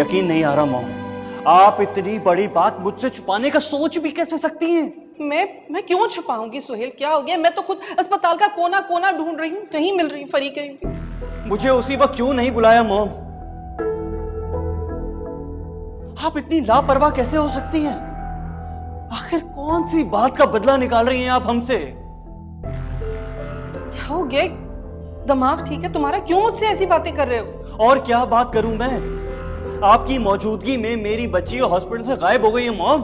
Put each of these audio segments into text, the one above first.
यकीन नहीं आ रहा मॉम, आप इतनी बड़ी बात मुझसे छुपाने का सोच भी कैसे सकती हैं? मैं क्यों छुपाऊंगी सुहेल, क्या हो गया? मैं तो खुद अस्पताल का कोना कोना ढूंढ रही हूँ, नहीं मिल रही फरी कहीं भी। मुझे उसी वक्त क्यों नहीं बुलाया मॉम? आप इतनी लापरवाह कैसे हो सकती हैं? आखिर कौन सी बात का बदला निकाल रही हैं आप हमसे? क्या हो गया? दिमाग ठीक है तुम्हारा? क्यों मुझसे ऐसी बातें कर रहे हो? और क्या बात करूं मैं? आपकी मौजूदगी में मेरी बच्ची हॉस्पिटल से गायब हो गई है मॉम,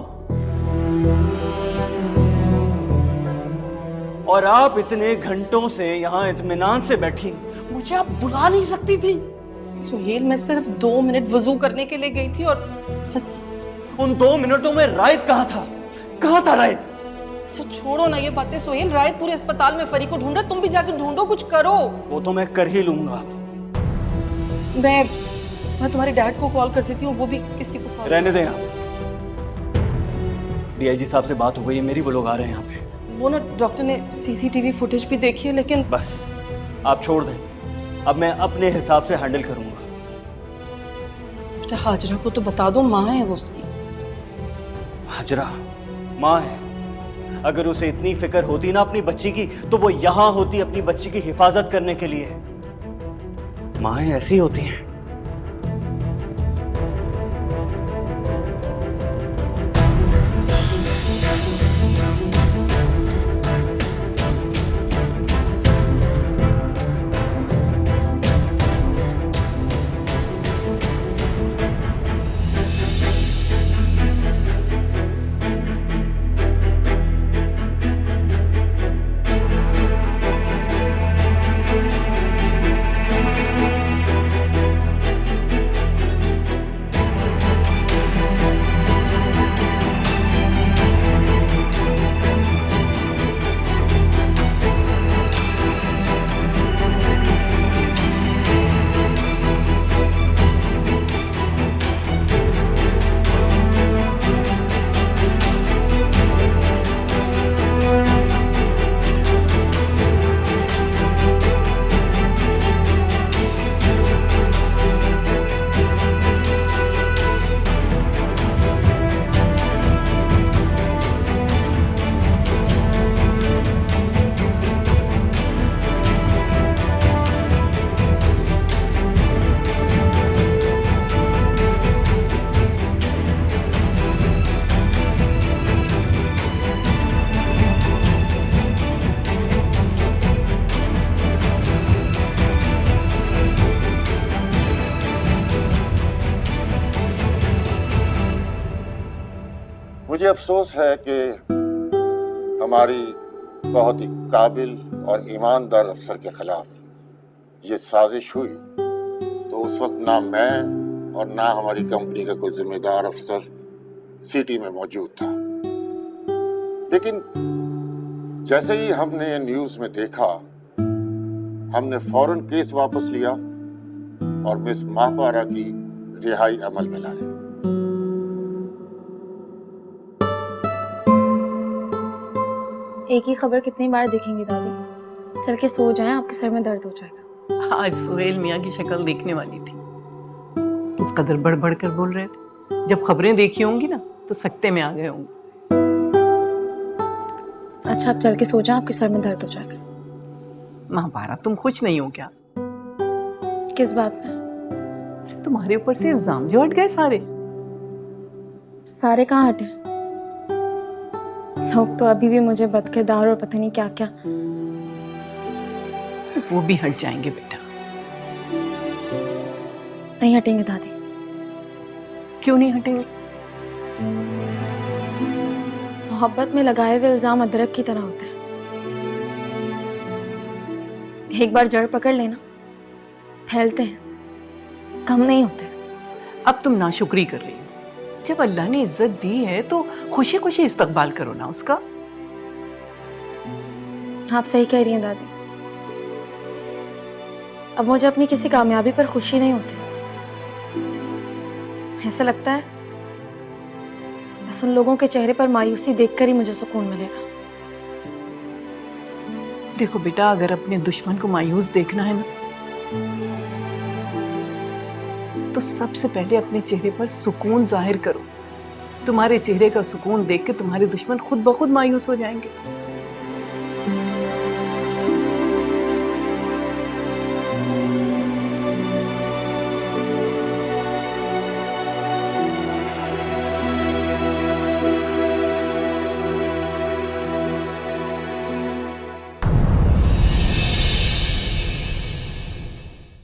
और आप इतने घंटों से यहां इत्मीनान से बैठी, मुझे आप बुला नहीं सकती थी? सुहेल, मैं सिर्फ 2 मिनट वजू करने के लिए गई थी और बस। उन 2 मिनटों में रायत कहां था? कहां था रायत? अच्छा छोड़ो ना ये बातें सुहेल, रायत पूरे अस्पताल में फरी को ढूंढ रहा, तुम भी जाकर ढूंढो, कुछ करो। वो तो मैं कर ही लूंगा। मैं तुम्हारे डैड को कॉल कर देती हूँ, वो भी किसी को कॉल। रहने दें आप। डीआईजी साहब से बात हो गई है मेरी, वो लोग आ रहे हैं यहाँ पे। वो ना डॉक्टर ने सीसीटीवी फुटेज भी देखी है, लेकिन बस आप छोड़ दें, अब मैं अपने हिसाब से हैंडल करूंगा। बेटा हाजरा को तो बता दो, माँ है वो उसकी। हाजरा माँ है? अगर उसे इतनी फिक्र होती ना अपनी बच्ची की, तो वो यहां होती अपनी बच्ची की हिफाजत करने के लिए। माँएं ऐसी होती हैं। मुझे अफसोस है कि हमारी बहुत ही काबिल और ईमानदार अफसर के खिलाफ ये साजिश हुई, तो उस वक्त ना मैं और ना हमारी कंपनी का कोई जिम्मेदार अफसर सिटी में मौजूद था। लेकिन जैसे ही हमने न्यूज़ में देखा, हमने फौरन केस वापस लिया और मिस महापारा की रिहाई अमल में लाए। एक ही खबर कितनी बार देखेंगी दादी? चल के सो जाएं, आपके सर में दर्द हो जाएगा। आज सुहेल मियाँ की शक्ल देखने वाली थी, किस कदर बढ़ कर बोल रहे थे। जब खबरें देखी होंगी ना तो सकते में आ गए होंगे। अच्छा आप चल के सो जाएं, आपके सर में दर्द हो जाएगा। महापारा तुम खुश नहीं हो क्या? किस बात में? तुम्हारे ऊपर से इल्जाम जो हट गए सारे। सारे कहाँ हटे? लोग तो अभी भी मुझे बदकिरदार और पता नहीं क्या क्या। वो भी हट जाएंगे बेटा। नहीं हटेंगे दादी। क्यों नहीं हटेंगे? मोहब्बत में लगाए हुए इल्जाम अदरक की तरह होते हैं, एक बार जड़ पकड़ लेना फैलते हैं, कम नहीं होते। अब तुम नाशुक्री कर रही हो। जब अल्लाह ने इज्जत दी है तो खुशी खुशी इस्तकबाल करो ना उसका। आप सही कह रही हैं दादी। अब मुझे अपनी किसी कामयाबी पर खुशी नहीं होती। ऐसा लगता है बस उन लोगों के चेहरे पर मायूसी देखकर ही मुझे सुकून मिलेगा। देखो बेटा, अगर अपने दुश्मन को मायूस देखना है ना तो सबसे पहले अपने चेहरे पर सुकून जाहिर करो। तुम्हारे चेहरे का सुकून देख के तुम्हारे दुश्मन खुद ब खुद मायूस हो जाएंगे।